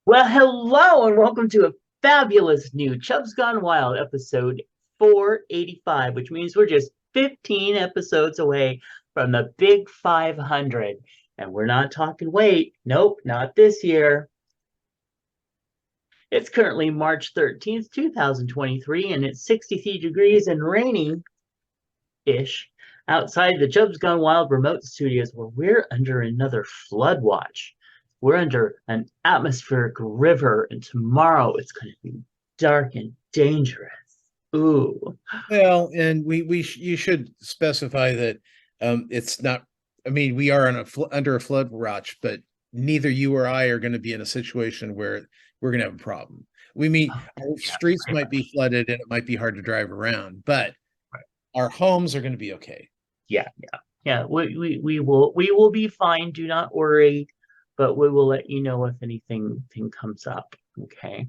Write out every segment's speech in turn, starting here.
Well, hello and welcome to a fabulous new Chubs Gone Wild episode 485, which means we're just 15 episodes away from the big 500. And we're not talking weight. Nope, not this year. It's currently March 13th, 2023, and it's 63 degrees and rainy ish outside the Chubs Gone Wild remote studios where we're under another flood watch. We're under an atmospheric river, and tomorrow it's going to be dark and dangerous. Ooh. Well, and you should specify that it's not. I mean, we are on under a flood watch, but neither you or I are going to be in a situation where we're going to have a problem. We mean Oh, our yeah, streets pretty might much. be flooded and it might be hard to drive around, but Right. our homes are going to be okay. Yeah. We will be fine. Do not worry, but we will let you know if anything comes up. Okay.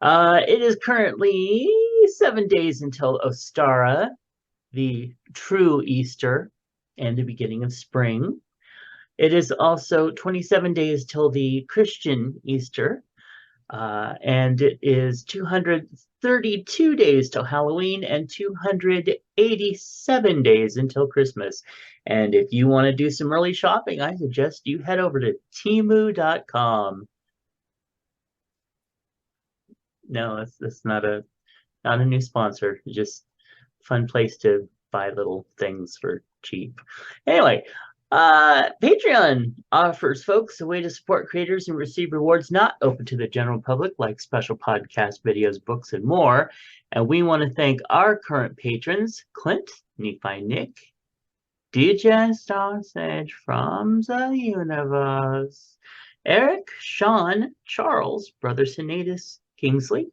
It is currently 7 days until Ostara, the true Easter, and the beginning of spring. It is also 27 days till the Christian Easter, and it is 232 days till Halloween and 287 days until Christmas. And if you want to do some early shopping, I suggest you head over to Temu.com. No, that's not a new sponsor. Just fun place to buy little things for cheap. Anyway, Patreon offers folks a way to support creators and receive rewards not open to the general public, like special podcast videos, books, and more. And we want to thank our current patrons, Clint, Nephi Nick, DJ Sausage from the Universe, Eric, Sean, Charles, Brother Sinatus, Kingsley,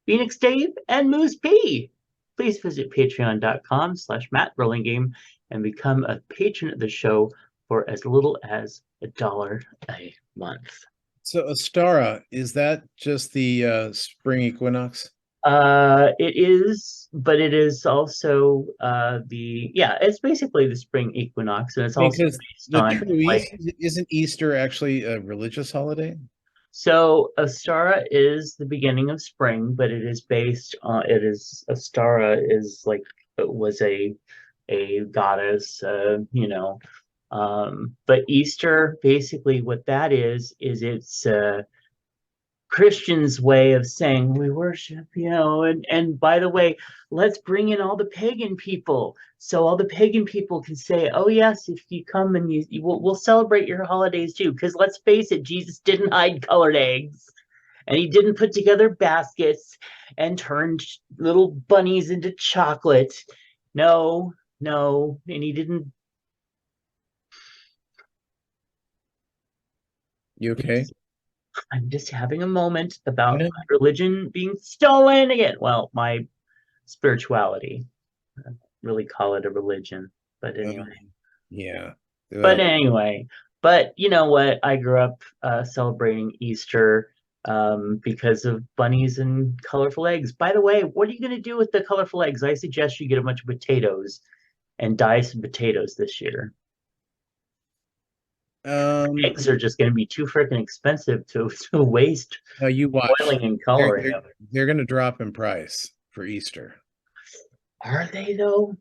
Phoenix Dave, and Moose P. Please visit patreon.com/Matt Burlingame and become a patron of the show for as little as $1 a month. So, Astara, is that just the spring equinox? It is, but it is also it's basically the spring equinox, and it's also Because based the on true like East isn't Easter actually a religious holiday? so Ostara is the beginning of spring, but it is based on it is Ostara is like it was a goddess, but Easter basically what that is it's Christians' way of saying we worship, and by the way, let's bring in all the pagan people so all the pagan people can say, oh yes, if you come and we'll celebrate your holidays too. Because let's face it, Jesus didn't hide colored eggs, and he didn't put together baskets and turned little bunnies into chocolate. No, no, and he didn't. You okay? I'm just having a moment about No. my religion being stolen again. Well, my spirituality. I really call it a religion, but anyway. Yeah. But Well, anyway, but you know what? I grew up celebrating Easter because of bunnies and colorful eggs. By the way, what are you going to do with the colorful eggs? I suggest you get a bunch of potatoes and dye some potatoes this year. um, Eggs are just going to be too freaking expensive to waste no, you watch. boiling and They're coloring they're them. they're going to drop in price for Easter. Are they though?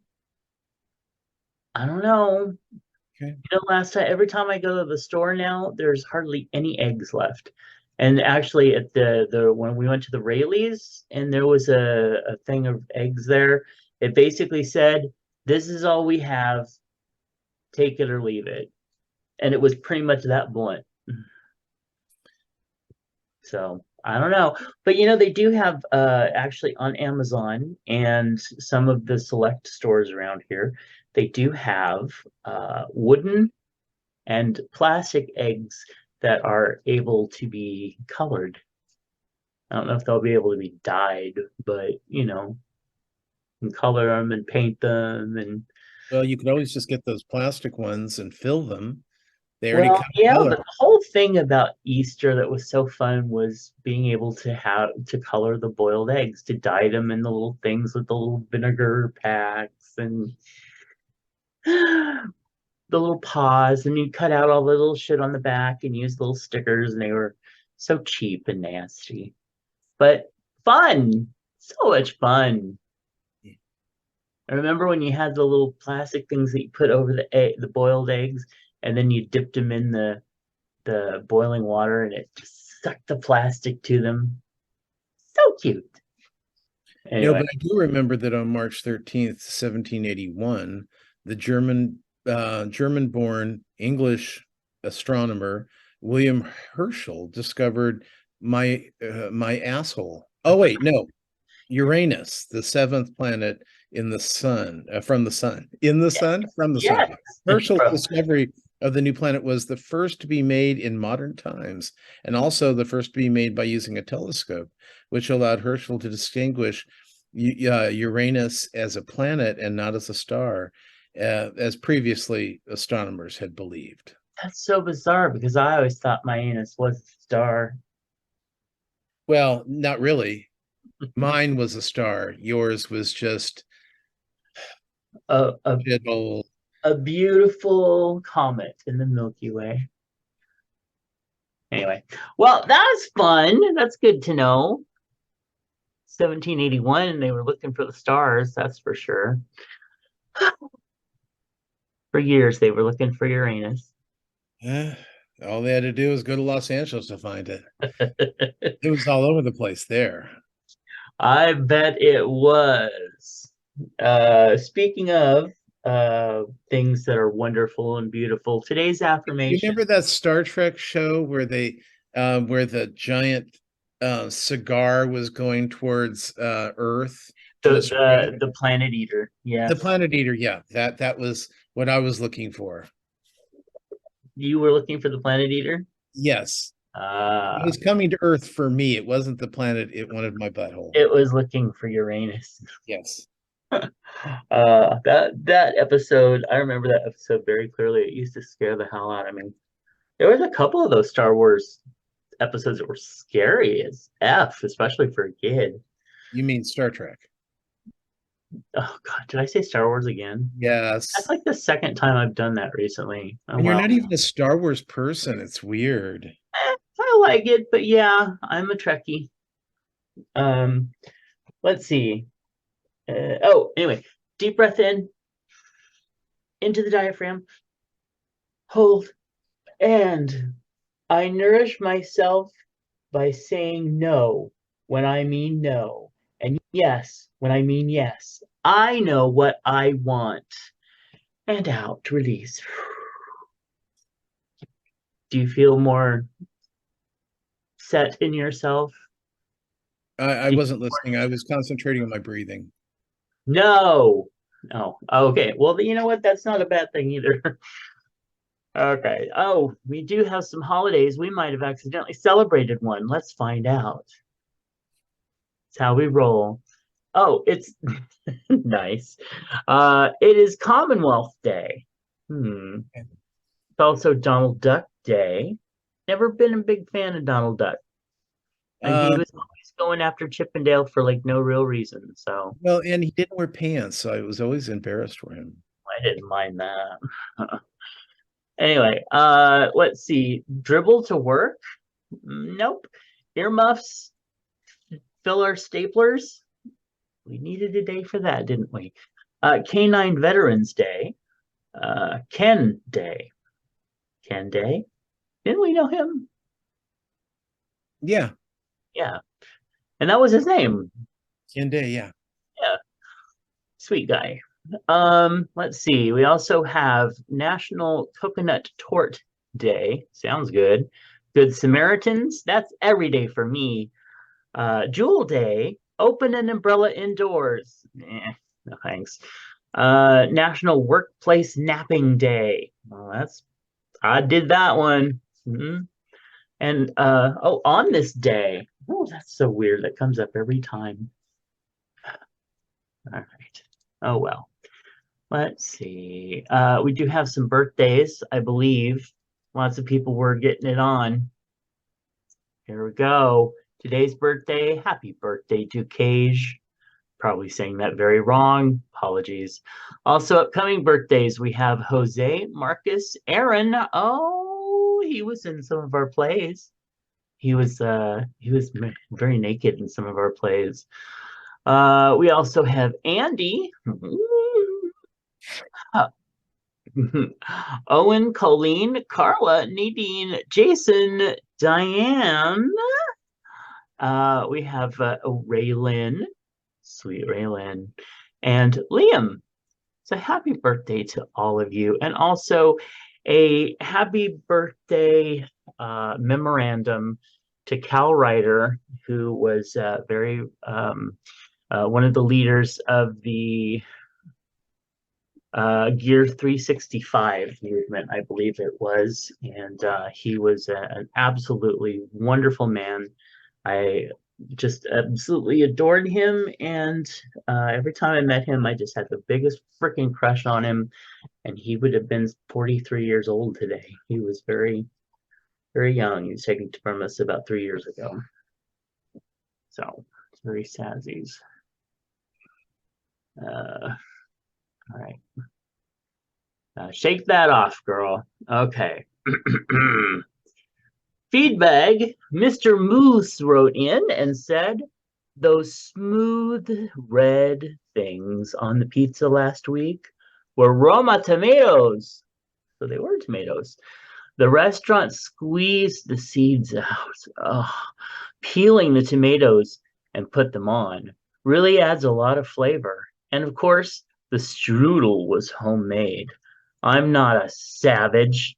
I don't know. Okay. Last time, every time I go to the store now, there's hardly any eggs left. And actually, at the when we went to the Rayleigh's and there was a thing of eggs there, it basically said, "This is all we have. Take it or leave it." And it was pretty much that blunt. So I don't know, but they do have actually on Amazon and some of the select stores around here, they do have wooden and plastic eggs that are able to be colored. I don't know if they'll be able to be dyed, but you can color them and paint them and Well, you could always just get those plastic ones and fill them. They already well, come yeah, but colored. the whole thing about Easter that was so fun was being able to have to color the boiled eggs, to dye them in the little things with the little vinegar packs and the little paws, and you cut out all the little shit on the back and use little stickers, and they were So cheap and nasty, but fun. So much fun. I remember when you had the little plastic things that you put over the boiled eggs, and then you dipped them in the boiling water, and it just sucked the plastic to them. So cute. But Anyway, I do remember that on March 13th, 1781, the German-born English astronomer William Herschel discovered my asshole. Oh wait, no, Uranus, the seventh planet in the sun, from the sun, in the sun, from the sun. yes, Herschel's bro. discovery of the new planet was the first to be made in modern times, and also the first to be made by using a telescope, which allowed Herschel to distinguish Uranus as a planet and not as a star, as previously astronomers had believed. That's so bizarre because I always thought my anus was a star. Well, not really. Mine was a star. Yours was just A, a, little. a beautiful comet in the Milky Way. Anyway, well, that was fun. That's good to know. 1781, they were looking for the stars, that's for sure. For years, they were looking for Uranus. All they had to do was go to Los Angeles to find it. It was all over the place there. I bet it was. Speaking of things that are wonderful and beautiful, today's You affirmation. remember that Star Trek show where the giant cigar was going towards Earth to the destroy the Planet Eater. the Yes, Planet Eater? Yeah, that was what I was looking for. you were looking for the Planet Eater. Yes, it Uh, was coming to Earth for me. It wasn't the planet it wanted my butthole. it was looking for Uranus. Yes. That episode, I remember that episode very clearly. It used to scare the hell out of me. There was a couple of those Star Wars episodes that were scary as F, especially for a kid. You mean Star Trek? Oh God, did I say Star Wars again? That's Yes. like the second time I've done that recently. Oh And you're well. not even a Star Wars person. It's weird. I like it, but yeah, I'm a Trekkie. Um, let's see. Anyway, deep breath in, into the diaphragm, hold, and I nourish myself by saying no when I mean no, and yes when I mean yes. I know what I want. And out, release. Do you feel more set in yourself? I Do you wasn't listening. I was concentrating on my breathing. No. Oh, okay. Well, you know what? That's not a bad thing either. Okay. Oh, we do have some holidays. We might have accidentally celebrated one. Let's find out. It's how we roll. Oh, it's nice. It is Commonwealth Day. Hmm. It's also Donald Duck Day. Never been a big fan of Donald Duck. And he Uh, was always going after Chippendale for like no real reason. So well, and he didn't wear pants, so I was always embarrassed for him. I didn't mind that. Anyway, let's see. Dribble to work? Nope. Earmuffs, filler staplers. We needed a day for that, didn't we? Canine Veterans Day. Ken Day. Ken Day. Didn't we know him? Yeah, Yeah. And that was his name. Kinde, yeah. Yeah. Sweet guy. Let's see. We also have National Coconut Tort Day. Sounds good. Good Samaritans. That's every day for me. Jewel Day. Open an umbrella indoors. No thanks. National Workplace Napping Day. Well, I did that one. Mhm. And on this day. Oh, that's so weird. That comes up every time. All right. Oh well. Let's see. We do have some birthdays, I believe. Lots of people were getting it on. Here we go. Today's birthday. Happy birthday to Cage. Probably saying that very wrong. Apologies. Also, upcoming birthdays, we have Jose, Marcus, Aaron. Oh, he was in some of our plays. he was very naked in some of our plays. We also have Andy. Owen, Colleen, Carla, Nadine, Jason, Diane. We have Raylan, sweet Raylan, and Liam. So happy birthday to all of you. And also a happy birthday memorandum to Cal Ryder, who was very one of the leaders of the Gear 365 movement, I believe it was. And he was an absolutely wonderful man. I just absolutely adored him. And every time I met him, I just had the biggest freaking crush on him. And he would have been 43 years old today. He was very, very young. He was taken from us about 3 years ago. So it's very sadsies. All right. Shake that off, girl. Okay. Feedback. Mr. Moose wrote in and said, those smooth red things on the pizza last week were Roma tomatoes. So they were tomatoes. The restaurant squeezed the seeds out, peeling the tomatoes and put them on. Really adds a lot of flavor. And of course, the strudel was homemade. I'm not a savage.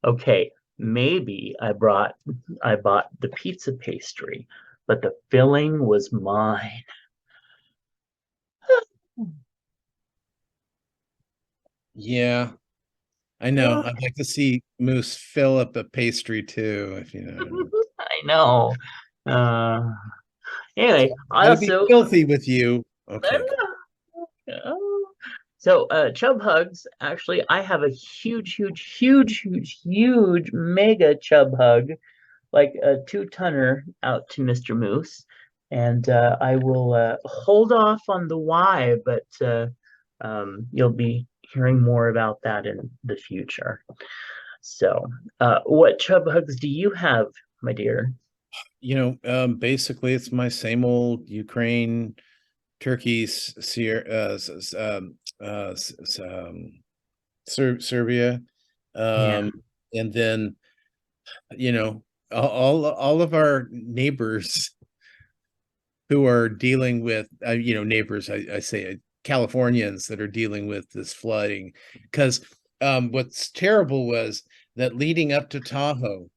Okay, maybe I bought the pizza pastry, but the filling was mine. Yeah, I know. I'd like to see Moose fill up a pastry too, if you know. I know. Uh, anyway, So I gotta be also filthy with you. Okay, good. so chub hugs. Actually, I have a huge, huge, huge, huge, huge mega chub hug, like a 2-tonner out to Mr. Moose, and I will hold off on the why, but you'll be hearing more about that in the future. So, what chub hugs do you have, my dear? Basically it's my same old Ukraine, Turkey, Serbia, Yeah. um, and then you know all of our neighbors who are dealing with neighbors I say Californians that are dealing with this flooding because what's terrible was that leading up to Tahoe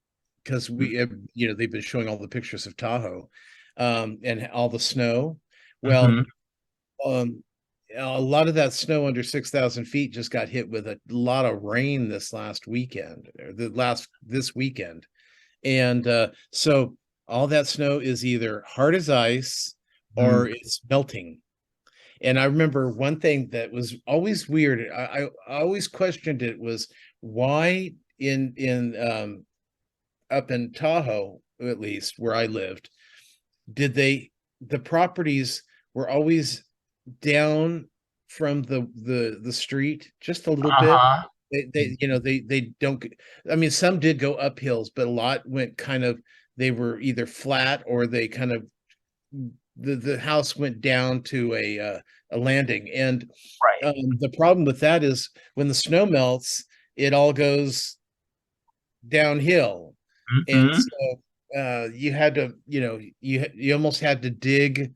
because they've been showing all the pictures of Tahoe and all the snow. Well, Mm-hmm. um a lot of that snow under 6,000 feet just got hit with a lot of rain this last weekend or this weekend. And so all that snow is either hard as ice or it's melting. And I remember one thing that was always weird. I always questioned it was why in up in Tahoe, at least where I lived, did the properties were always down from the street just a little bit. Uh-huh. They don't, I mean, some did go up hills, but a lot went kind of, they were either flat or they kind of, the house went down to a landing. And Right. the problem with that is when the snow melts, it all goes downhill. And Mm-hmm. so you had to, you almost had to dig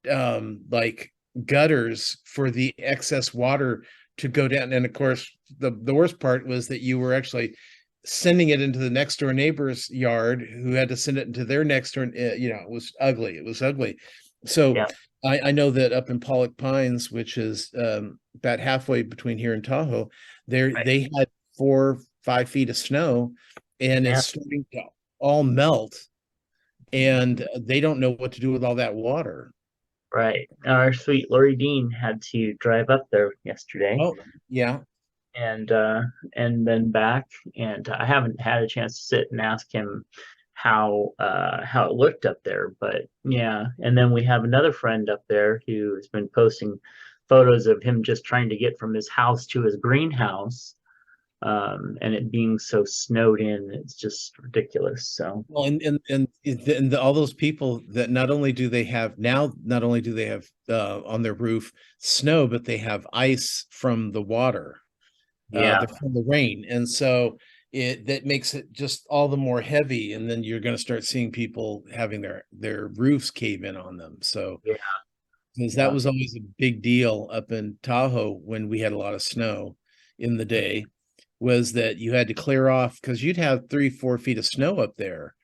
like gutters for the excess water to go down. And of course, the worst part was that you were actually sending it into the next door neighbor's yard, who had to send it into their next door. It was ugly. It was ugly. So Yeah. I know that up in Pollock Pines, which is about halfway between here and Tahoe, Right. they had 4 or 5 feet of snow, and Yeah. it's starting to all melt, and they don't know what to do with all that water. Right. Our sweet Lori Dean had to drive up there yesterday Oh, yeah. and uh and then back, and I haven't had a chance to sit and ask him how it looked up there, but yeah. And then we have another friend up there who's been posting photos of him just trying to get from his house to his greenhouse. and it being so snowed in, it's just ridiculous. So Well, all those people that not only do they have now, not only do they have on their roof snow, but they have ice from the water, yeah, from the rain, and so it that makes it just all the more heavy. And then you're going to start seeing people having their roofs cave in on them. So yeah, because that yeah, was always a big deal up in Tahoe when we had a lot of snow in the day, was that you had to clear off because you'd have 3, 4 feet of snow up there.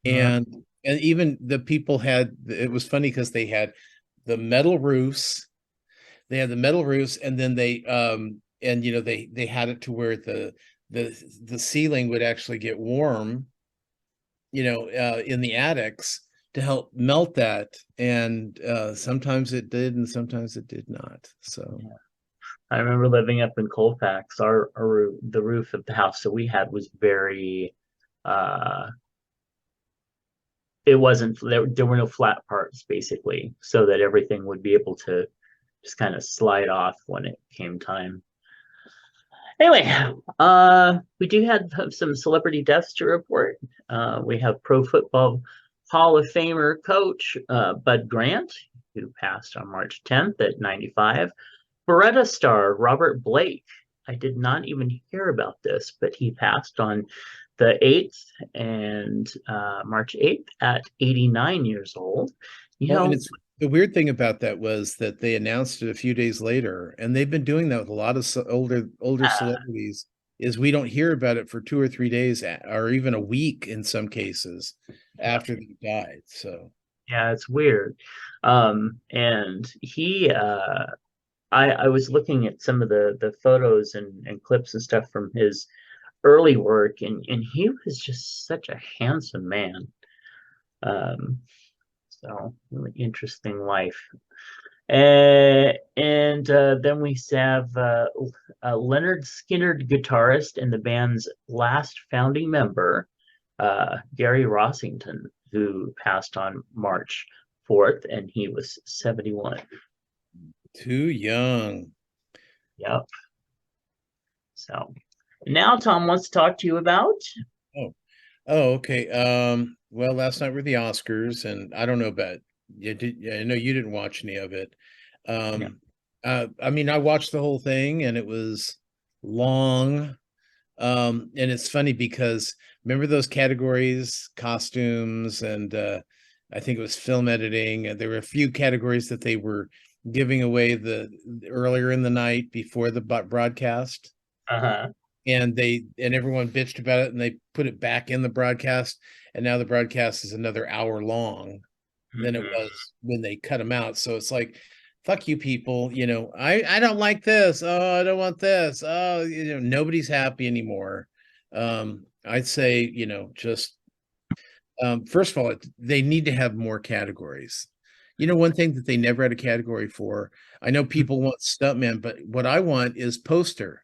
yeah. And even the people had, it was funny because they had the metal roofs, and then and they had it to where the ceiling would actually get warm, in the attics to help melt that. And sometimes it did, and sometimes it did not. So Yeah. I remember living up in Colfax. The roof of the house that we had was very uh it wasn't there were no flat parts basically, so that everything would be able to just kind of slide off when it came time. Anyway, we do have some celebrity deaths to report. We have Pro Football Hall of Famer coach Bud Grant, who passed on March 10th at 95. Beretta star Robert Blake. I did not even hear about this, but he passed on the 8th and March 8th at 89 years old. You well, and know, it's the weird thing about that was that they announced it a few days later, and they've been doing that with a lot of older celebrities. Is we don't hear about it for 2 or 3 days, or even a week in some cases yeah, after they died. So yeah, it's weird. And I was looking at some of the photos and clips and stuff from his early work, and he was just such a handsome man. Um, so really interesting life. And then we have Leonard Skinner, guitarist and the band's last founding member, Gary Rossington, who passed on March 4th, and he was 71. too young. Yep. So now Tom wants to talk to you about. Oh, oh, okay. Well, last night were the Oscars, and I don't know about you. I know you didn't watch any of it. Yeah. Um, I mean, I watched the whole thing, and it was long. And it's funny because remember those categories, costumes, and I think it was film editing. There were a few categories that they were giving away the earlier in the night before the broadcast, Uh-huh. and everyone bitched about it, and they put it back in the broadcast, and now the broadcast is another hour long than it Hmm. was when they cut them out. So it's like, fuck you people, I don't like this. Oh, I don't want this. Oh, nobody's happy anymore. I'd say, just first of all, they need to have more categories. One thing that they never had a category for, I know people want stuntman, but what I want is poster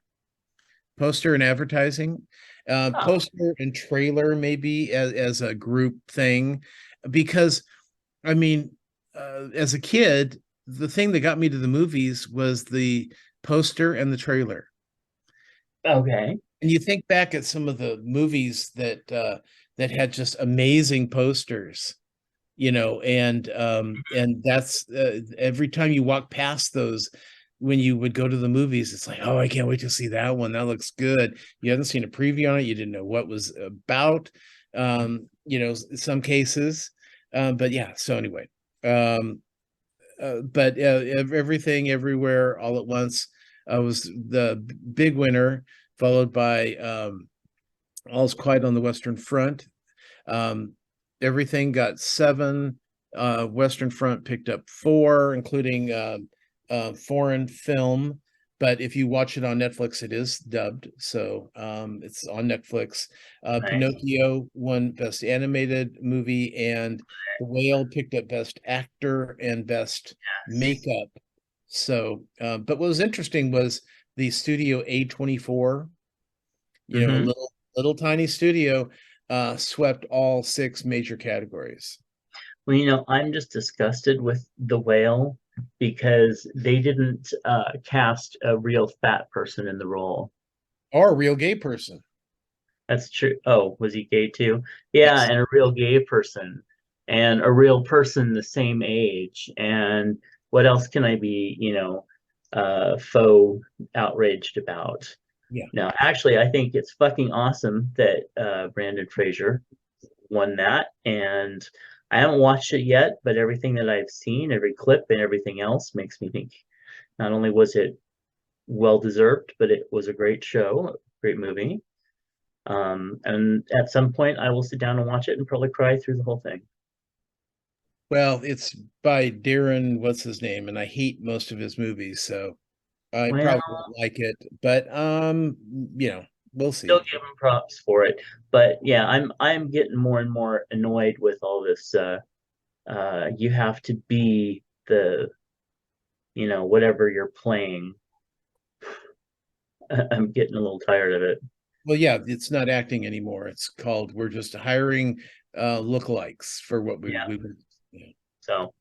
and advertising, Oh, poster and trailer, maybe as a group thing. Because I mean, as a kid, the thing that got me to the movies was the poster and the trailer. okay. And you think back at some of the movies that had just amazing posters, and that's every time you walk past those when you would go to the movies, it's like, oh, I can't wait to see that one. That looks good. You haven't seen a preview on it. You didn't know what was about. Some cases. But yeah, so anyway. Um, but everything everywhere all at once was the big winner, followed by All's Quiet on the Western Front. um, Everything got 7. Western Front picked up 4, including foreign film. But if you watch it on Netflix, it is dubbed, so it's on Netflix. Nice. Pinocchio won Best Animated Movie, and The Whale picked up Best Actor and Best Yes. Makeup. So, but what was interesting was the studio A24, a Hmm. little tiny studio, swept all 6 major categories. Well, I'm just disgusted with the whale because they didn't cast a real fat person in the role. or a real gay person. That's true. Oh, was he gay too? Yeah, Yes. and a real gay person, and a real person the same age. And what else can I be, faux outraged about? Yeah. No, actually, I think it's fucking awesome that Brandon Fraser won that. And I haven't watched it yet, but everything that I've seen, every clip and everything else makes me think not only was it well deserved, but it was a great show, great movie. And at some point, I will sit down and watch it and probably cry through the whole thing. Well, it's by Darren, what's his name? And I hate most of his movies, so I Well, probably won't like it. But we'll still see. give him props for it, but yeah, I'm getting more and more annoyed with all this. You have to be the whatever you're playing. I'm getting a little tired of it. Well, yeah, it's not acting anymore. It's called we're just hiring lookalikes for what Yeah. we yeah. So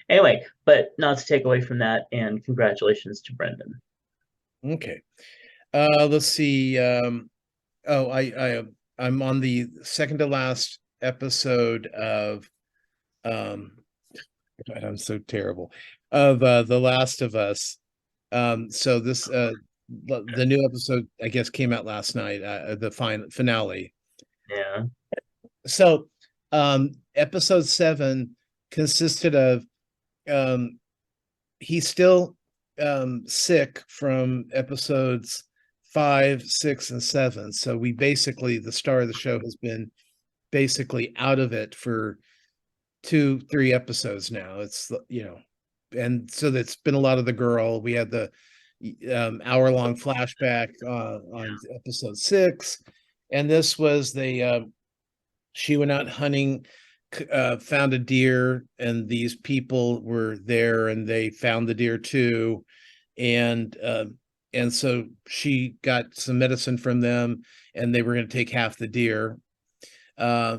anyway, but not to take away from that, and congratulations to Brendan. Okay. Let's see. I'm on the second to last episode of um God, I'm so terrible of The Last of Us. So this the new episode I guess came out last night, the finale. Yeah. So episode 7 consisted of um he's still sick from episodes 5, 6, and 7. So we basically the star of the show has been basically out of it for 2, 3 episodes now. It's and so that's been a lot of the girl. We had the hour-long flashback on episode 6, and this was she went out hunting, found a deer, and these people were there, and they found the deer too, and so she got some medicine from them, and they were going to take half the deer. Uh,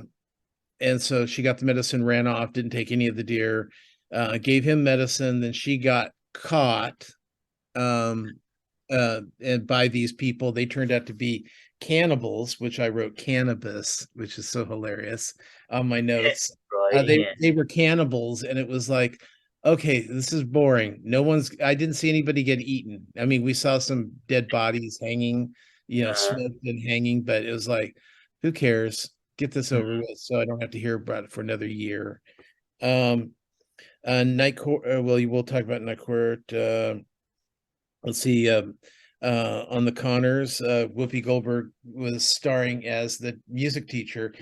and so she got the medicine, ran off, didn't take any of the deer, gave him medicine. Then she got caught, um, and by these people. They turned out to be cannibals, which I wrote cannabis, which is so hilarious on my notes. Right. Yeah. They were cannibals, and it was like, okay, this is boring. No one's. I didn't see anybody get eaten. I mean, we saw some dead bodies hanging, Uh, smoked and hanging, but it was like, who cares? Get this over with, so I don't have to hear about it for another year. Um, Night Court. Well, we'll talk about Night Court. Let's see. On the Conners, Whoopi Goldberg was starring as the music teacher.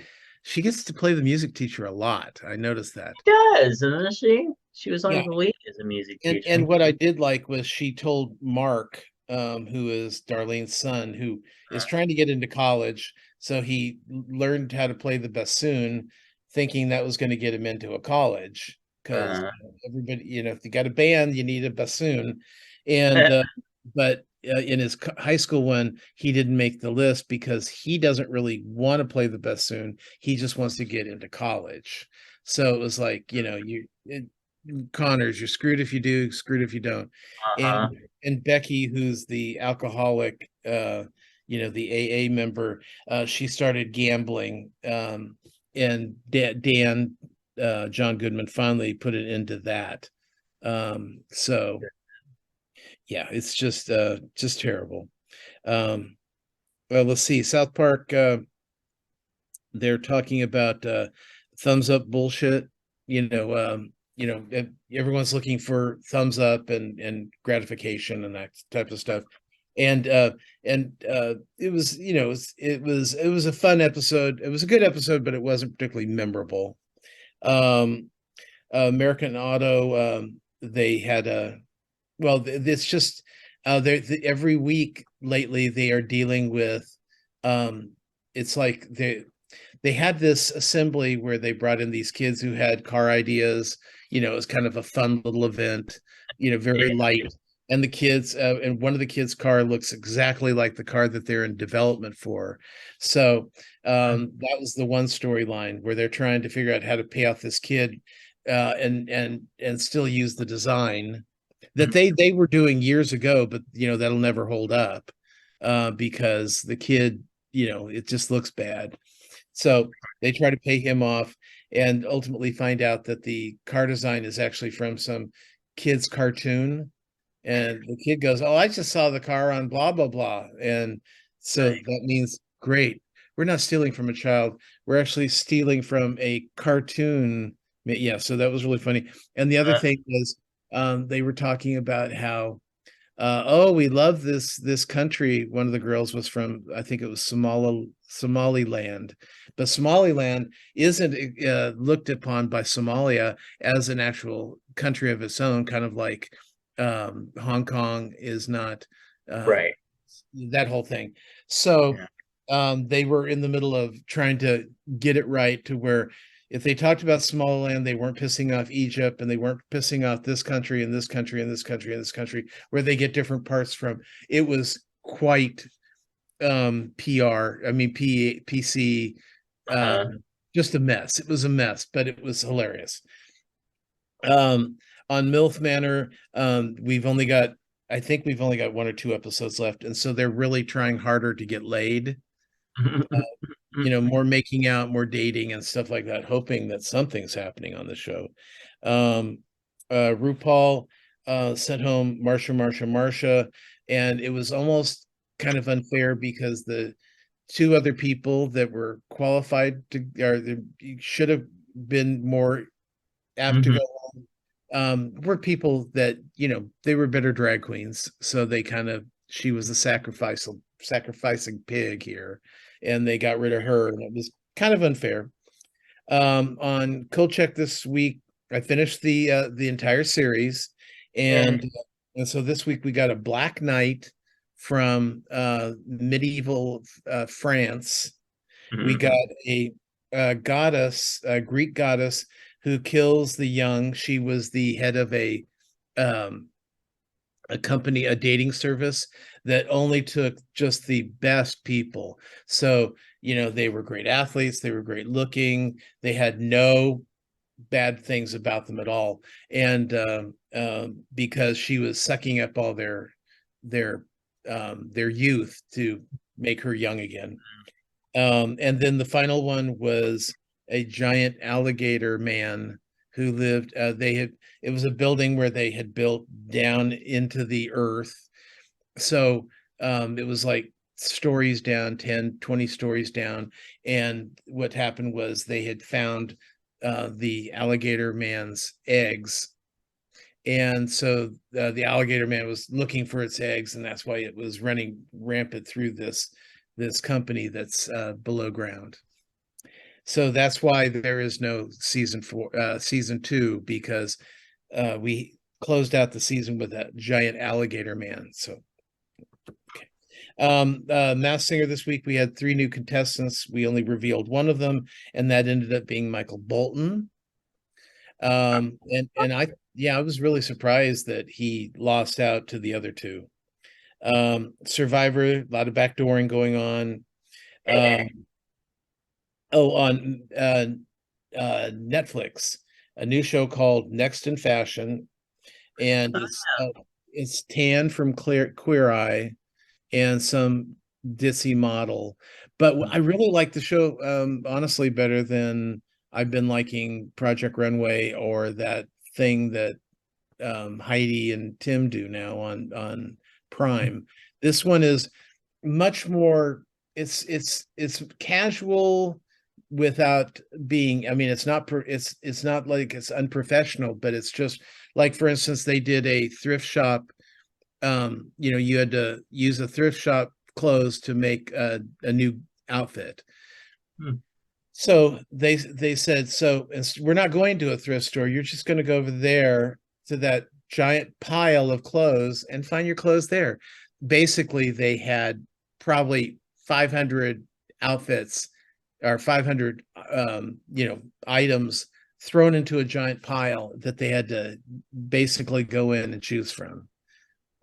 She gets to play the music teacher a lot. I noticed that. she does, isn't she? She was on Yeah, Glee as a music and teacher. what I did like was she told Mark, who is Darlene's son, who is trying to get into college, so he learned how to play the bassoon, thinking that was going to get him into a college because Uh, everybody, if you got a band, you need a bassoon, and but in his high school one, he didn't make the list because he doesn't really want to play the bassoon. He just wants to get into college. So it was like, Connors, you're screwed if you do, screwed if you don't. uh-huh. And Becky, who's the alcoholic, the AA member, she started gambling. And Dan, John Goodman, finally put it into that. So yeah, it's just terrible. Um, well, let's see. South Park, they're talking about thumbs up bullshit. Everyone's looking for thumbs up and gratification and that type of stuff. And it was, it was a fun episode. It was a good episode, but it wasn't particularly memorable. Um, American Auto, they had a well, it's just every week lately they are dealing with it's like they had this assembly where they brought in these kids who had car ideas. It was kind of a fun little event, very Yeah. light. And the kids, and one of the kids' car looks exactly like the car that they're in development for. So that was the one storyline where they're trying to figure out how to pay off this kid, and still use the design that they were doing years ago, but that'll never hold up. because the kid, it just looks bad. So they try to pay him off and ultimately find out that the car design is actually from some kid's cartoon. And the kid goes, "Oh, I just saw the car on blah, blah, blah." And so Right. that means, great. We're not stealing from a child. We're actually stealing from a cartoon. Yeah, so that was really funny. And the other Uh, thing was, they were talking about how, oh, we love this country. One of the girls was from, I think it was Somaliland, but Somaliland isn't looked upon by Somalia as an actual country of its own, kind of like Hong Kong is not, uh, right. that whole thing. So Yeah. they were in the middle of trying to get it right to where if they talked about Somaliland, they weren't pissing off Egypt and they weren't pissing off this country and this country and this country and this country, where they get different parts from. It was quite PR. I mean, PC, Uh-huh. just a mess. It was a mess, but it was hilarious. Um, on MILF Manor, I think we've only got one or two episodes left, and so they're really trying harder to get laid. More making out, more dating, and stuff like that, hoping that something's happening on the show. Um, RuPaul sent home Marsha, and it was almost kind of unfair because the two other people that were qualified to, or should have been more apt to Mhm. go, were people that, they were better drag queens. So they kind of, she was the sacrificing pig here, and they got rid of her, and it was kind of unfair. On Kolchak this week, I finished the entire series, Yay. and so this week we got a Black Knight from medieval France. We got a goddess, a Greek goddess who kills the young. She was the head of um, a company, a dating service that only took just the best people. So, they were great athletes, they were great looking, they had no bad things about them at all. And because she was sucking up all their their youth to make her young again. And then the final one was a giant alligator man who lived, it was a building where they had built down into the earth. So it was like stories down, 10, 20 stories down. And what happened was they had found the alligator man's eggs. And so the alligator man was looking for its eggs, and that's why it was running rampant through this company that's below ground. So that's why there is no season two, because we closed out the season with that giant alligator man. So, okay. Mass Singer this week, we had 3 new contestants. We only revealed one of them, and that ended up being Michael Bolton. And I was really surprised that he lost out to the other two. Survivor, a lot of backdooring going on. On Netflix, a new show called Next in Fashion, and it's Tan from Queer Eye and some ditzy model. But I really like the show, honestly, better than I've been liking Project Runway or that thing that Heidi and Tim do now on Prime. This one is much more. It's casual without being. I mean, it's not like it's unprofessional, but it's just like, for instance, they did a thrift shop. You had to use a thrift shop clothes to make a new outfit. Hmm. So they said, so we're not going to a thrift store. You're just going to go over there to that giant pile of clothes and find your clothes there. Basically, they had probably 500 outfits or 500 items thrown into a giant pile that they had to basically go in and choose from.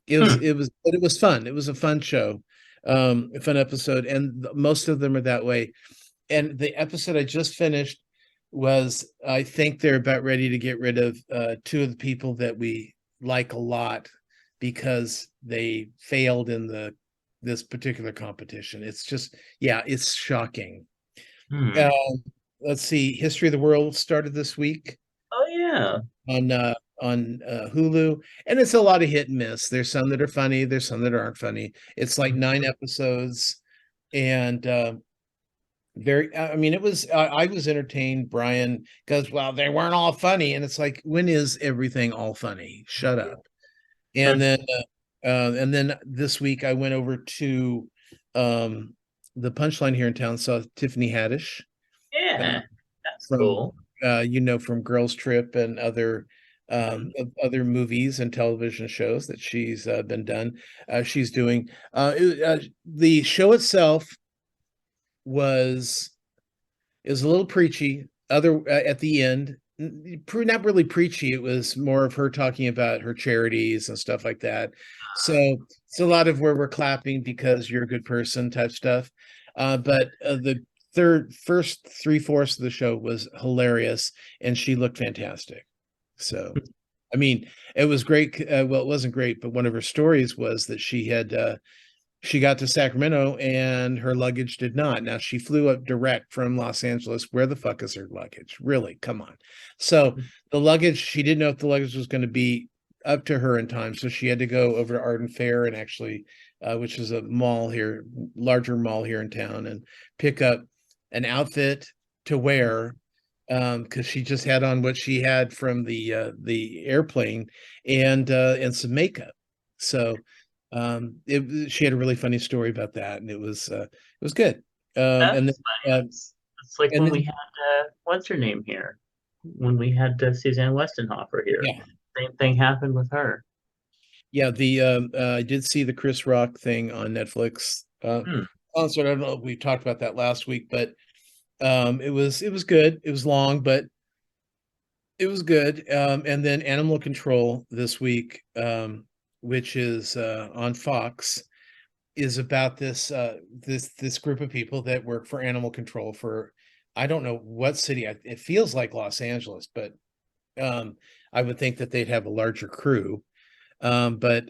But it was fun. It was a fun show, a fun episode, and most of them are that way. And the episode I just finished was, I think they're about ready to get rid of 2 of the people that we like a lot because they failed in this particular competition. It's just, yeah, it's shocking. Hmm. Um, let's see, History of the World started this week Oh yeah. on Hulu, and it's a lot of hit and miss. There's some that are funny, there's some that aren't funny. It's like 9 episodes, and very. I mean, it was. I was entertained. Brian goes, "Well, they weren't all funny," and it's like, when is everything all funny? Shut up. And then, this week I went over to um, the Punchline here in town. Saw Tiffany Haddish uh, Yeah. That's from cool. from Girls Trip and Mhm. other movies and television shows that she's been done. She's doing the show itself was is a little preachy. At the end, not really preachy. It was more of her talking about her charities and stuff like that. So it's a lot of where we're clapping because you're a good person type stuff. But the first 3/4 of the show was hilarious, and she looked fantastic. So, I mean, it was great. Well, it wasn't great, but one of her stories was that she got to Sacramento and her luggage did not. Now she flew up direct from Los Angeles. Where the fuck is her luggage? Really? Come on. So the luggage, she didn't know if the luggage was going to be up to her in time. So she had to go over to Arden Fair and actually, which is a mall here, larger mall here in town, and pick up an outfit to wear because she just had on what she had from the airplane and some makeup. So she had a really funny story about that, and it was good. And then That's funny. It's like and when we then had what's her name here? When we had Suzanne Westenhofer here. yeah, Same thing happened with her. yeah, the I did see the Chris Rock thing on Netflix. Hmm. Also, I don't know if we talked about that last week, but it was good. It was long, but it was good. And then Animal Control this week, which is on Fox, is about this group of people that work for animal control for, I don't know what city. It feels like Los Angeles, but I would think that they'd have a larger crew. But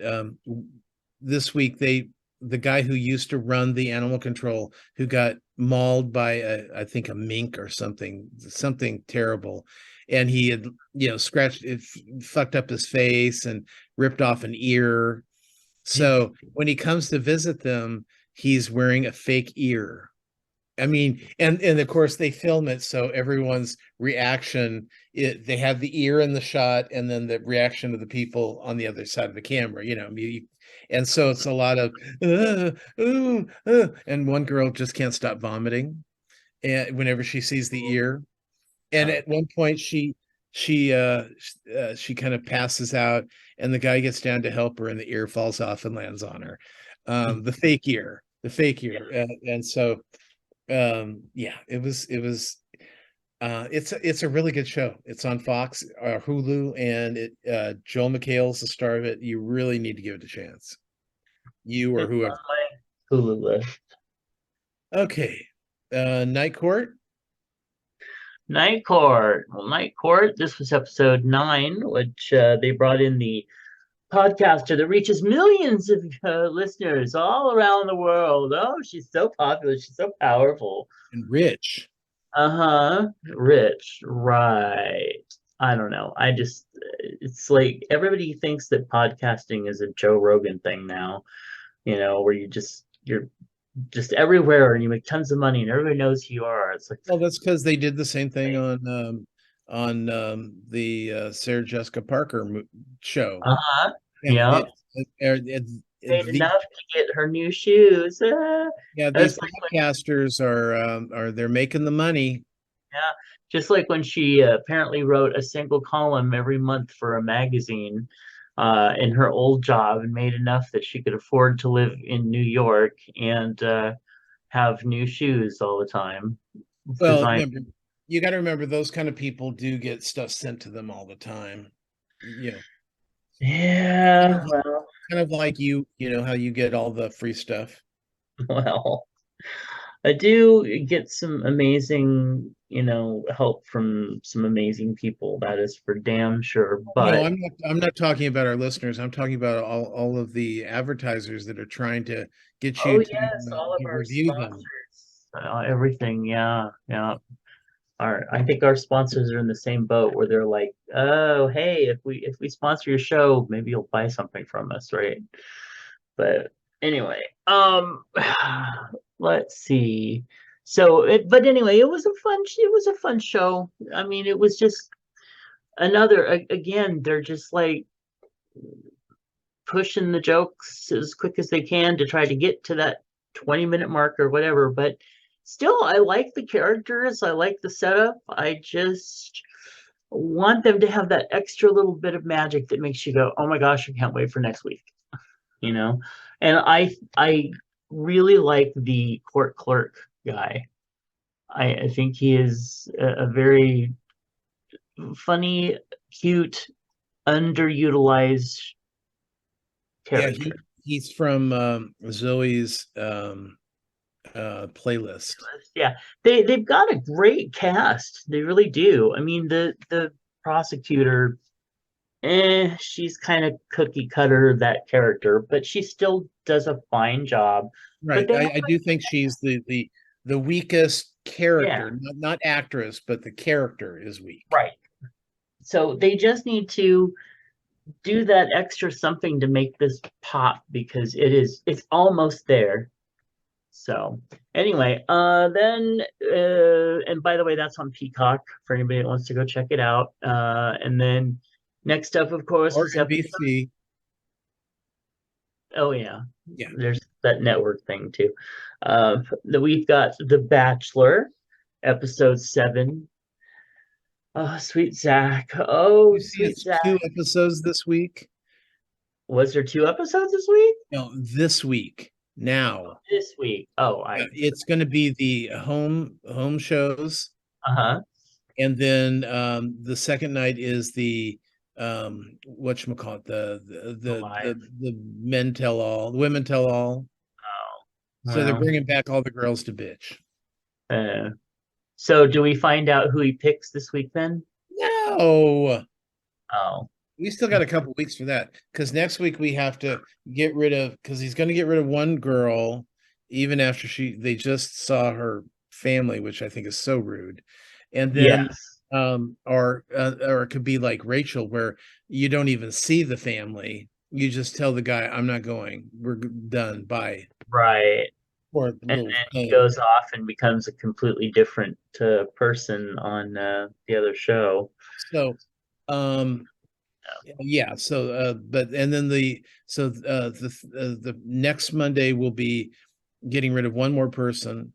this week the guy who used to run the animal control, who got mauled by I think a mink or something terrible, and he had scratched it, fucked up his face and ripped off an ear. So when he comes to visit them, he's wearing a fake ear. I mean, and of course they film it so everyone's reaction, they have the ear in the shot and then the reaction of the people on the other side of the camera, and so it's a lot of and one girl just can't stop vomiting and whenever she sees the ear. And Oh. at one point she kind of passes out and the guy gets down to help her and the ear falls off and lands on her. The fake ear, Yeah. and so yeah, it's a really good show. It's on Fox, Hulu, and Joel McHale's the star of it. You really need to give it a chance, you or It's whoever. on my Hulu list. Okay, Night Court. Night Court. Well, Night Court. This was episode 9, which they brought in the podcaster that reaches millions of listeners all around the world. Oh, she's so popular. She's so powerful. And Rich. Uh-huh. Rich. Right. I don't know. It's like everybody thinks that podcasting is a Joe Rogan thing now, where you're just everywhere and you make tons of money and everybody knows who you are. It's like, Well, that's because they did the same thing on the Sarah Jessica Parker show. uh-huh. Yeah, Yeah. Paid the enough to get her new shoes. yeah, these That's like when podcasters are they're making the money. Yeah, just like when she apparently wrote a single column every month for a magazine in her old job and made enough that she could afford to live in New York and have new shoes all the time. It's Well, designed. remember, you got to remember those kind of people do get stuff sent to them all the time. Kind Yeah, of, well, kind of like you know how you get all the free stuff. well, I do get some amazing, help from some amazing people. That is for damn sure. No, But I'm not talking about our listeners. I'm talking about all of the advertisers that are trying to get oh you yes, all of to our review them. sponsors, everything. Yeah, yeah. I think our sponsors are in the same boat where they're like, oh, hey, if we sponsor your show, maybe you'll buy something from us, right? But anyway, let's see. But anyway, it was a fun show. I mean, it was just again, they're just like pushing the jokes as quick as they can to try to get to that 20-minute mark or whatever. But still, I like the characters. I like the setup. I just want them to have that extra little bit of magic that makes you go, "Oh my gosh, I can't wait for next week." You know? And I really like the court clerk guy. I think he is a very funny, cute, underutilized Yeah, character. he's from Zoe's playlist. Yeah, they've got a great cast. They really do. I mean, the prosecutor, she's kind of cookie cutter that character, but she still does a fine job. But Right. they have, I do think she's the weakest yeah, character, not actress, but the character is weak. right. So they just need to do that extra something to make this pop because it's almost there. So anyway, then and by the way, that's on Peacock for anybody that wants to go check it out. And then next up, of course, Or was episode. NBC. Oh yeah, Yeah. there's that network thing too. We've got The Bachelor, episode 7. Oh, sweet Zach. Oh, You see, sweet it's Zach. 2 episodes this week. Was there 2 episodes this week? No, this week. Now, This week. Oh, I. it's going to be the home shows, Uh-huh. and then the second night is the whatchamacallit, Alive. the men tell all, the women tell all. Oh, So they're well. bringing back all the girls to bitch. Uh, so do we find out who he picks this week then? No, Oh, we still got a couple weeks for that because next week we have to get rid of, because he's going to get rid of one girl even after they just saw her family, which I think is so rude. And then yes. or it could be like Rachel, where you don't even see the family, you just tell the guy, I'm not going, we're done, bye. Right. Or a And little then he thing. goes off and becomes a completely different person on the other show. So um yeah, so but and then the next Monday will be getting rid of one more person,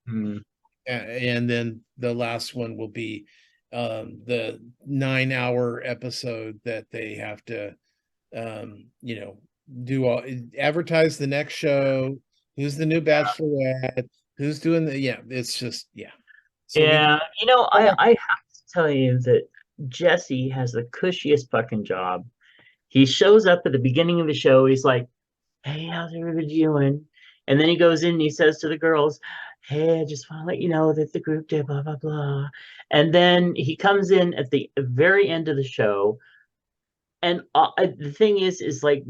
Hmm. and then the last one will be the 9 hour episode that they have to you know, do all advertise the next show, who's the new bachelorette, who's doing the, yeah, it's just, yeah. So we Yeah, I have to tell you that Jesse has the cushiest fucking job. He shows up at the beginning of the show. He's like, "Hey, how's everybody doing?" And then he goes in and he says to the girls, "Hey, I just want to let you know that the group did blah blah blah." And then he comes in at the very end of the show, and the thing is like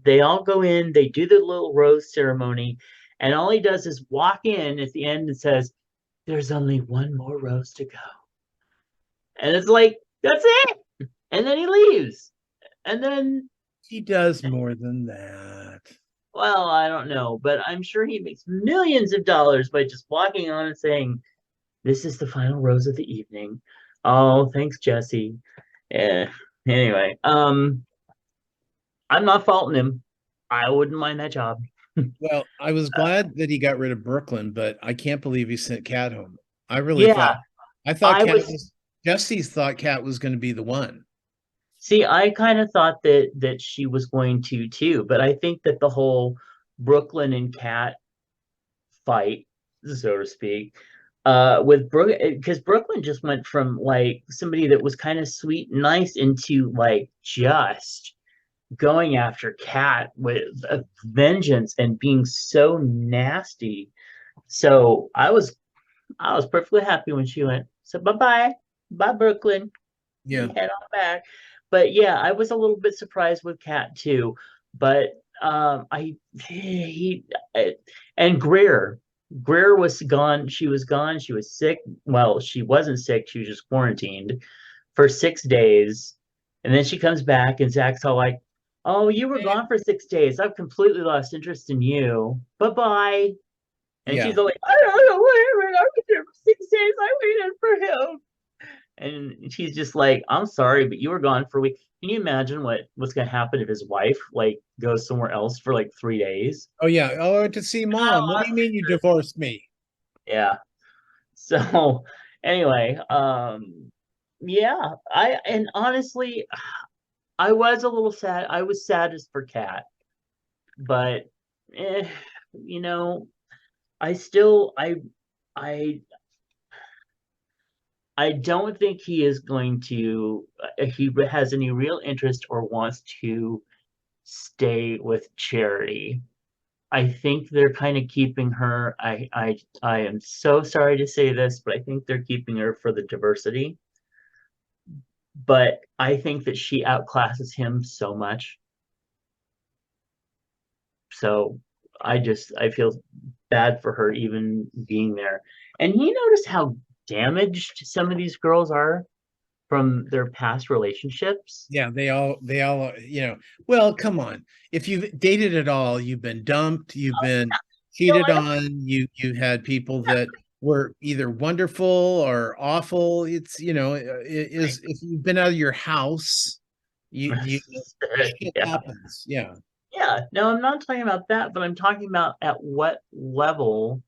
they all go in, they do the little rose ceremony, and all he does is walk in at the end and says, "There's only one more rose to go," and it's like that's it, and then he leaves, and then he does more than that. well, I don't know, but I'm sure he makes millions of dollars by just walking on and saying, "This is the final rose of the evening." Oh, thanks, Jesse. Yeah. Anyway, I'm not faulting him. I wouldn't mind that job. Well, I was glad that he got rid of Brooklyn, but I can't believe he sent Cat home. I really thought, Yeah, I thought I Cat was. was, Jesse's thought Cat was going to be the one. See, I kind of thought that she was going to too, but I think that the whole Brooklyn and Cat fight, so to speak, with Brook, because Brooklyn just went from like somebody that was kind of sweet and nice into like just going after Cat with a vengeance and being so nasty. So I was perfectly happy when she went. So bye Brooklyn, Yeah. head on back. But yeah, I was a little bit surprised with Cat too. But I he I, and Greer was gone. She was gone. She was sick. Well, she wasn't sick. She was just quarantined for 6 days, and then she comes back, and Zach's all like, "Oh, you were Eh, gone for 6 days. I've completely lost interest in you. Bye bye." And Yeah. she's all like, "I don't know what happened. I was there for 6 days. I waited for him." And she's just like, "I'm sorry, but you were gone for a week." Can you imagine what's gonna happen if his wife like goes somewhere else for like 3 days? Oh yeah. Oh, to see I mom. What do lost you mean you interest. divorced me? Yeah. So anyway, yeah, I and honestly, I was a little sad. I was saddest for Kat, but eh, you know, I still I I don't think he is going to he has any real interest or wants to stay with Charity. I think they're kind of keeping her. I am so sorry to say this, but I think they're keeping her for the diversity. But I think that she outclasses him so much. So I feel bad for her even being there. And you notice how damaged some of these girls are from their past relationships? Yeah, they all, well, come on. If you've dated at all, you've been dumped, you've been No, cheated I don't. on, you had people that were either wonderful or awful. It's, if you've been out of your house, you shit Yeah. happens. Yeah. Yeah. No, I'm not talking about that, but I'm talking about at what level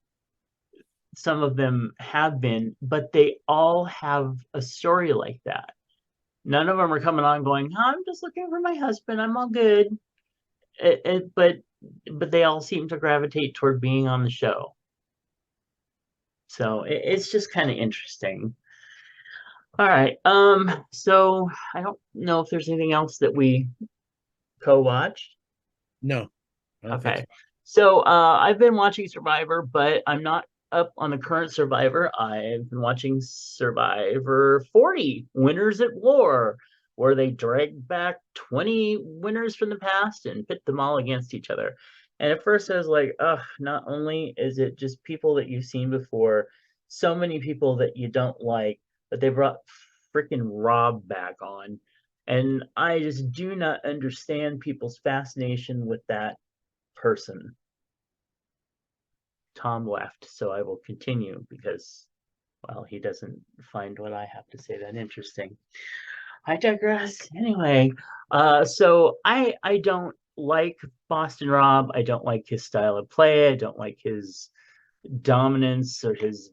some of them have been, but they all have a story like that. None of them are coming on going, I'm just looking for my husband. I'm all good. But they all seem to gravitate toward being on the show. So it's just kind of interesting. All right. So I don't know if there's anything else that we co-watched. No, I don't think so. Okay. So I've been watching Survivor, but I'm not up on the current Survivor. I've been watching Survivor 40, Winners at War, where they drag back 20 winners from the past and pit them all against each other. And at first I was like, ugh, not only is it just people that you've seen before, so many people that you don't like, but they brought freaking Rob back on. And I just do not understand people's fascination with that person. Tom left, so I will continue because, well, he doesn't find what I have to say that interesting. I digress. Anyway, so I don't like Boston Rob. I don't like his style of play. I don't like his dominance or his,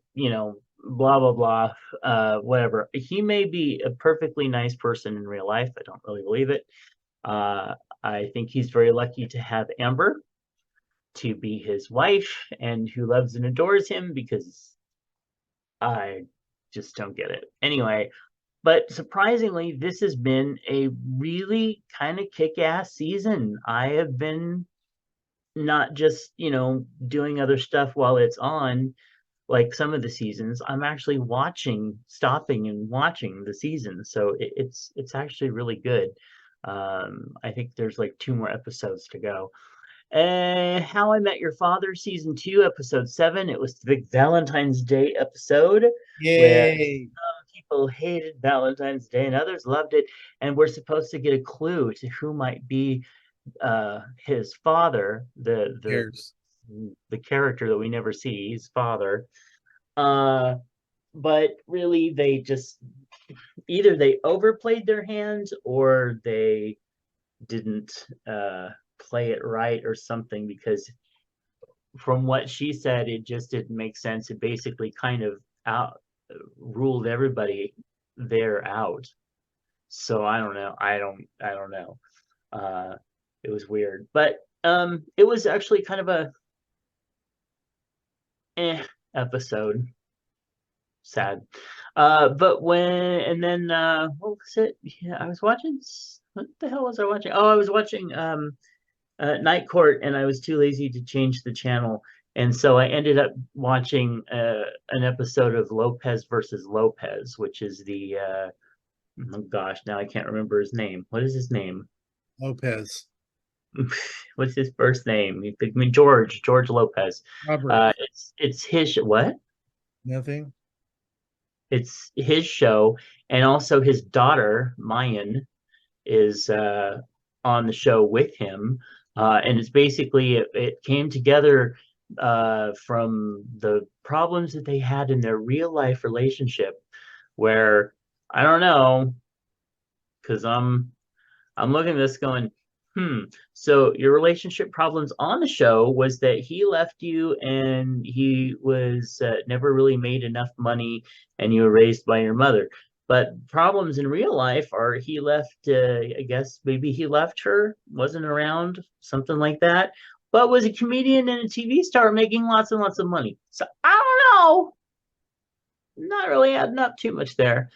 blah blah blah, whatever. He may be a perfectly nice person in real life. I don't really believe it. Uh, I think he's very lucky to have Amber to be his wife and who loves and adores him because I just don't get it. Anyway, but surprisingly, this has been a really kind of kick ass season. I have been not just, doing other stuff while it's on, like some of the seasons. I'm actually stopping and watching the season. So it's actually really good. I think there's like two more episodes to go. How I Met Your Father, season two, episode seven. It was the big Valentine's Day episode where Yay. people hated Valentine's Day and others loved it. And we're supposed to get a clue to who might be his father, Cares. the character that we never see, his father. Uh, but really, they just either they overplayed their hands or they didn't play it right or something because from what she said, it just didn't make sense. It basically kind of out ruled everybody there out. So I don't know. I don't know. Uh, it was weird, but it was actually kind of a episode. Sad. But when and then what was it? Yeah, I was watching. What the hell was I watching? Oh, I was watching Night Court, and I was too lazy to change the channel. And so I ended up watching an episode of Lopez versus Lopez, which is the oh gosh, now I can't remember his name. What is his name? Lopez. What's his first name? I mean George Lopez. Robert. It's his what? Nothing. It's his show, and also his daughter Mayan is on the show with him, and it's basically it came together from the problems that they had in their real life relationship, where I don't know, because I'm looking at this going, so your relationship problems on the show was that he left you and he was never really made enough money and you were raised by your mother. But problems in real life are he left, I guess maybe he left her, wasn't around, something like that, but was a comedian and a TV star making lots and lots of money. So I don't know, not really adding up too much there.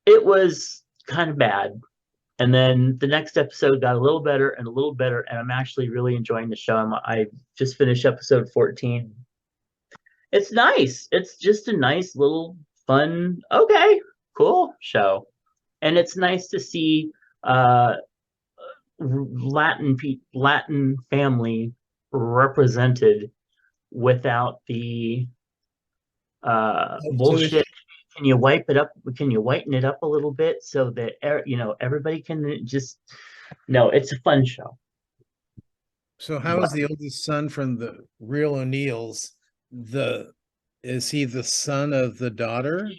It was kind of bad. And then the next episode got a little better and a little better, and I'm actually really enjoying the show. I just finished episode 14. It's nice. It's just a nice little fun, okay, cool show. And it's nice to see uh Latin family represented without the So is bullshit. Can you wipe it up? Can you whiten it up a little bit so that everybody can just no, it's a fun show. so how is But the oldest son from the real O'Neills? The is he the son of the daughter?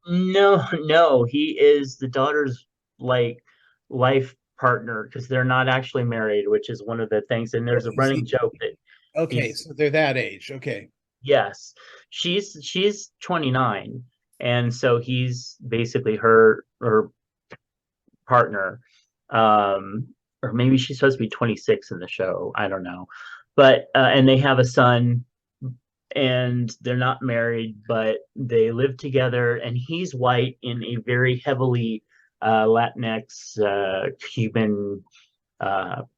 no, no, he is the daughter's like life partner because they're not actually married, which is one of the things. And Oh, there's a is running he joke that okay? he's So they're that age. Okay. yes, she's 29, and so he's basically her partner. Um, or maybe she's supposed to be 26 in the show. I don't know. But and they have a son and they're not married, but they live together and he's white in a very heavily Latinx Cuban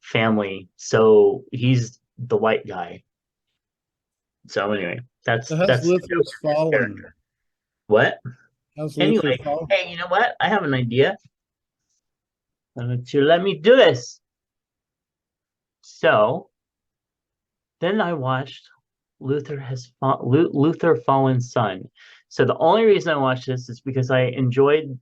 family. So he's the white guy. So anyway, So how's that's the Luther's Fallen? character. What? How's Luther Anyway, Fallen? hey, you know what? I have an idea. To let me do this. So then I watched Luther Fallen Sun. So the only reason I watched this is because I enjoyed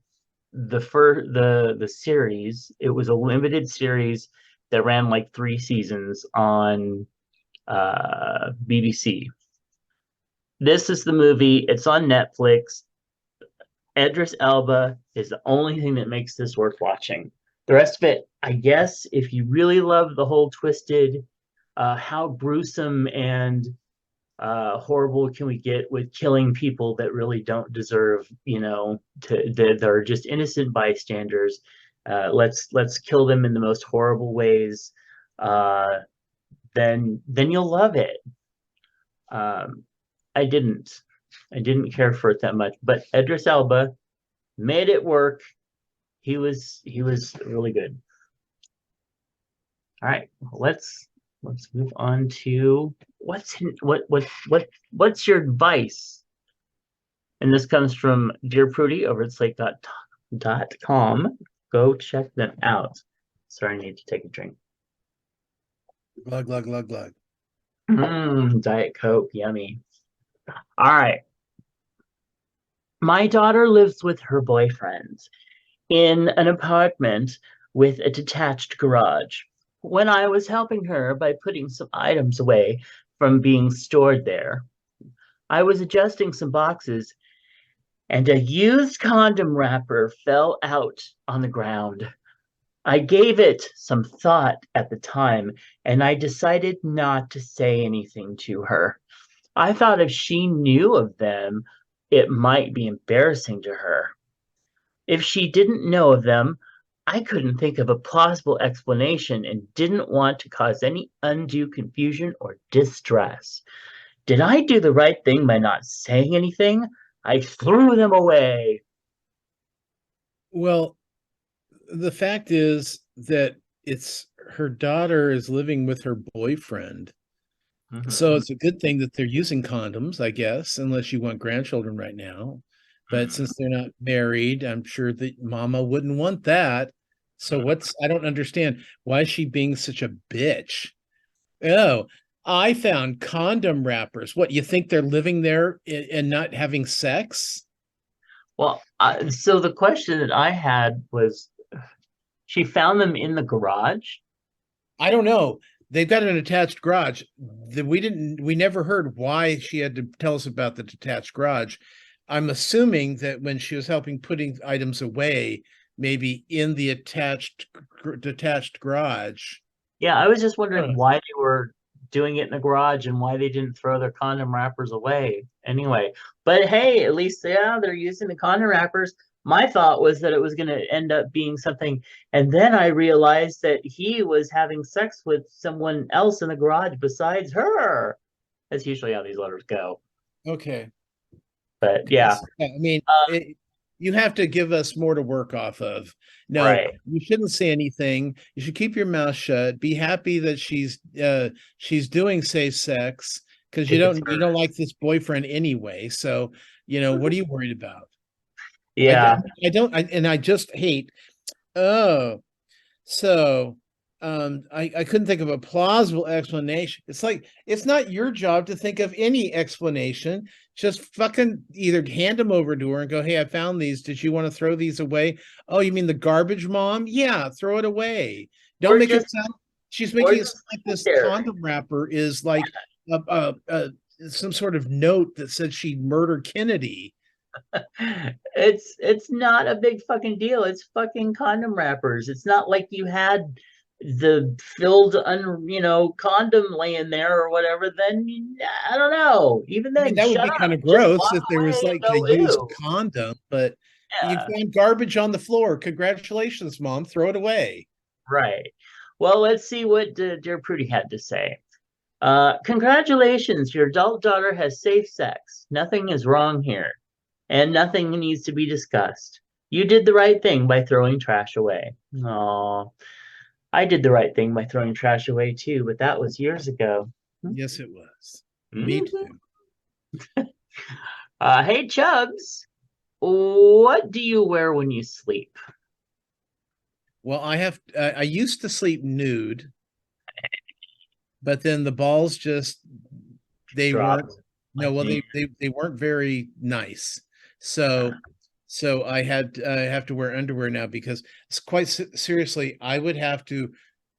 the series. It was a limited series that ran like 3 seasons on BBC. This is the movie. It's on Netflix. Idris Elba is the only thing that makes this worth watching. The rest of it, I guess, if you really love the whole twisted, how gruesome and horrible can we get with killing people that really don't deserve, that are just innocent bystanders. Let's kill them in the most horrible ways. Uh, then you'll love it. Um, I didn't. I didn't care for it that much, but Idris Elba made it work. He was really good. All right, let's move on to what's your advice? And this comes from Dear Prudie over at slate.com. Go check them out. Sorry, I need to take a drink. Glug glug glug glug. Diet Coke, yummy. All right. My daughter lives with her boyfriend in an apartment with a detached garage. When I was helping her by putting some items away from being stored there, I was adjusting some boxes and a used condom wrapper fell out on the ground. I gave it some thought at the time and I decided not to say anything to her. I thought if she knew of them, it might be embarrassing to her. If she didn't know of them, I couldn't think of a plausible explanation and didn't want to cause any undue confusion or distress. Did I do the right thing by not saying anything? I threw them away. Well, the fact is that it's her daughter is living with her boyfriend. So Mhm. it's a good thing that they're using condoms, I guess, unless you want grandchildren right now. But Mhm. since they're not married, I'm sure that mama wouldn't want that. So I don't understand. Why is she being such a bitch? Oh, I found condom wrappers. What, you think they're living there and not having sex? Well, so the question that I had was, she found them in the garage. I don't know. They've got an attached garage. We never heard why she had to tell us about the detached garage. I'm assuming that when she was helping putting items away, maybe in the detached garage. Yeah, I was just wondering Huh. why they were doing it in the garage and why they didn't throw their condom wrappers away anyway. But hey, at least, yeah, they're using the condom wrappers. My thought was that it was going to end up being something, and then I realized that he was having sex with someone else in the garage besides her. That's usually how these letters go. Okay. But yeah, Yeah, I mean, um, you have to give us more to work off of. No, right. you shouldn't say anything. You should keep your mouth shut. Be happy that she's doing safe sex because If it's you her. don't like this boyfriend anyway. So, what are you worried about? I Yeah. I don't and I just hate. Oh, so I couldn't think of a plausible explanation. It's like it's not your job to think of any explanation. Just fucking either hand them over to her and go, "Hey, I found these. Did you want to throw these away?" "Oh, you mean the garbage, mom?" "Yeah, throw it away." Don't Or make it just sound she's or making it sound just like leave it this there. condom wrapper is like some sort of note that said she murdered Kennedy. It's not a big fucking deal. It's fucking condom wrappers. It's not like you had the filled condom laying there or whatever. Then I don't know. Even I mean, then, that would shut be kind up. of Just gross walk if there was away like and a go used ew. condom, but you Yeah, found garbage on the floor. Congratulations, mom. Throw it away. right. Well, let's see what dear Prudy had to say. Congratulations, your adult daughter has safe sex. Nothing is wrong here, and nothing needs to be discussed. You did the right thing by throwing trash away. Aw, I did the right thing by throwing trash away too, but that was years ago. Yes, it was. Me Mhm. too. Hey, Chubs, what do you wear when you sleep? Well, I used to sleep nude, but then the balls just they weren't Dropped no, like well me. they weren't very nice. So I have to wear underwear now because it's quite seriously, I would have to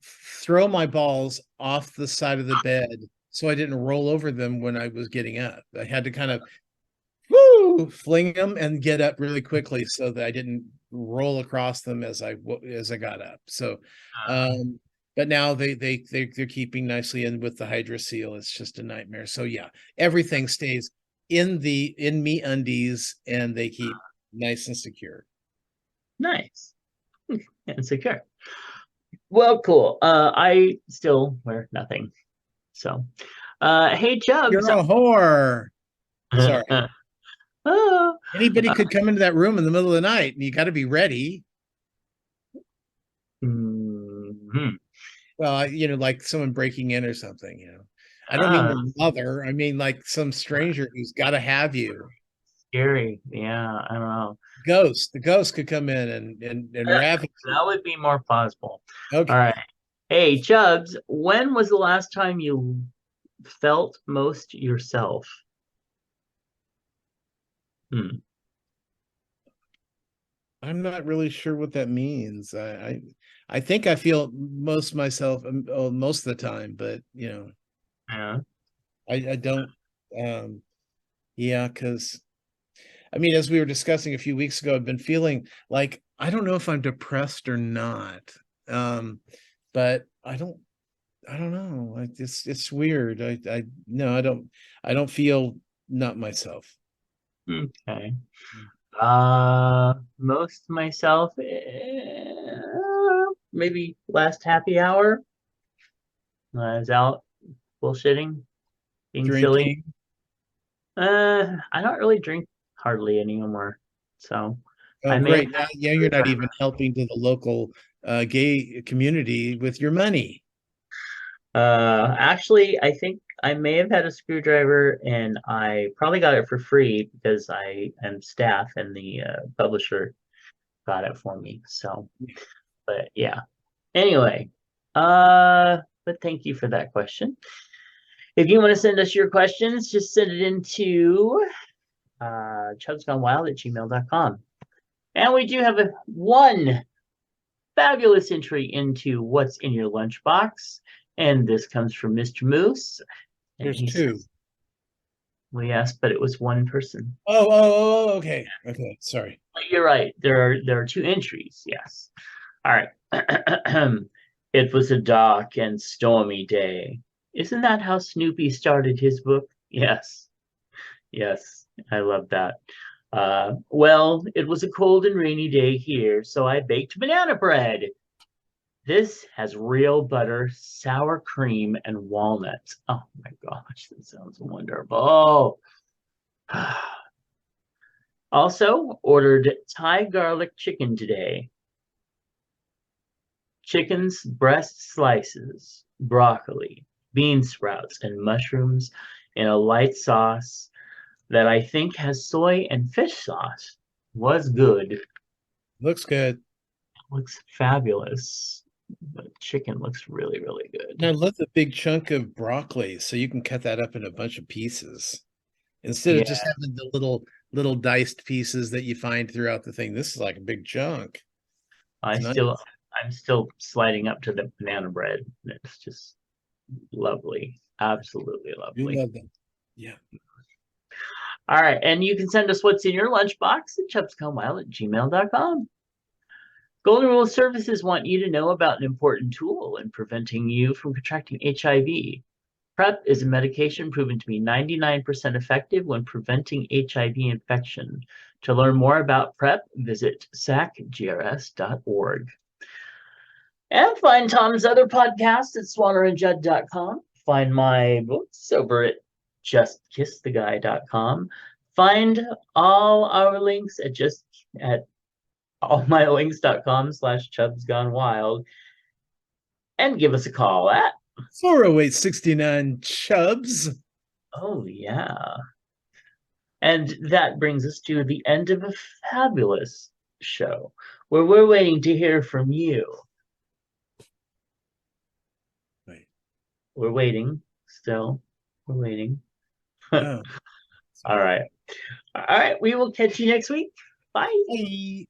throw my balls off the side of the bed so I didn't roll over them when I was getting up. I had to kind of fling them and get up really quickly so that I didn't roll across them as I got up. So, Uh, but now they're keeping nicely in with the Hydra Seal. It's just a nightmare. So yeah, everything stays in me undies and they keep nice and secure. nice and secure. Well, cool. I still wear nothing. So, hey, You're Chubs. a whore. Sorry. Oh, Anybody uh, could come into that room in the middle of the night and you got to be ready. mhm. Well, like someone breaking in or something. I don't mean Ah, your mother. I mean like some stranger who's got to have you. scary. Yeah, I don't know. The ghost could come in and That, ravage you. that would be more plausible. All Okay. right. Hey, Chubs, when was the last time you felt most yourself? Hmm. I'm not really sure what that means. I think I feel most myself most of the time, but Yeah. I don't yeah, because I mean, as we were discussing a few weeks ago, I've been feeling like I don't know if I'm depressed or not. Um, but I don't know. It's weird. I no, I don't feel not myself. Okay. Most myself, maybe last happy hour. I was out bullshitting, being silly. Drinking. I don't really drink hardly anymore, so Oh, I may have great. had Now you're not even helping to the local gay community with your money. Actually, I think I may have had a screwdriver and I probably got it for free because I am staff and the publisher got it for me. So, but yeah. Anyway, but thank you for that question. If you want to send us your questions, just send it into chubsgonewild@gmail.com. And we do have one fabulous entry into what's in your lunchbox. And this comes from Mr. Moose. And There's he two. says, we asked, but it was one person. Okay. Okay. Sorry. But you're right. There are two entries. Yes. All right. It was a dark and stormy day. Isn't that how Snoopy started his book? Yes. Yes. I love that. Well, it was a cold and rainy day here, so I baked banana bread. This has real butter, sour cream, and walnuts. Oh my gosh, that sounds wonderful. Also, ordered Thai garlic chicken today. Chicken's breast slices, broccoli, bean sprouts, and mushrooms in a light sauce that I think has soy and fish sauce. Was good. Looks good. Looks fabulous. The chicken looks really, really And I good. love the big chunk of broccoli, so you can cut that up in a bunch of pieces instead of just Yeah, having the little diced pieces that you find throughout the thing. This is like a big chunk. I It's nice. still I'm still sliding up to the banana bread. It's just lovely. Absolutely You lovely. love them. Yeah. All right. And you can send us what's in your lunchbox at chubscomewile@gmail.com. Golden Rule Services want you to know about an important tool in preventing you from contracting HIV. PrEP is a medication proven to be 99% effective when preventing HIV infection. To learn more about PrEP, visit sacgrs.org. And find Tom's other podcast at swannerandjudd.com. Find my books over at justkisstheguy.com. Find all our links at allmylinks.com/chubsgonewild and give us a call at 408-69 Chubs. oh yeah. And that brings us to the end of a fabulous show where we're waiting to hear from you. Wait. We're waiting still. We're waiting. Oh, All sorry. right. All right. We will catch you next week. Bye. Bye.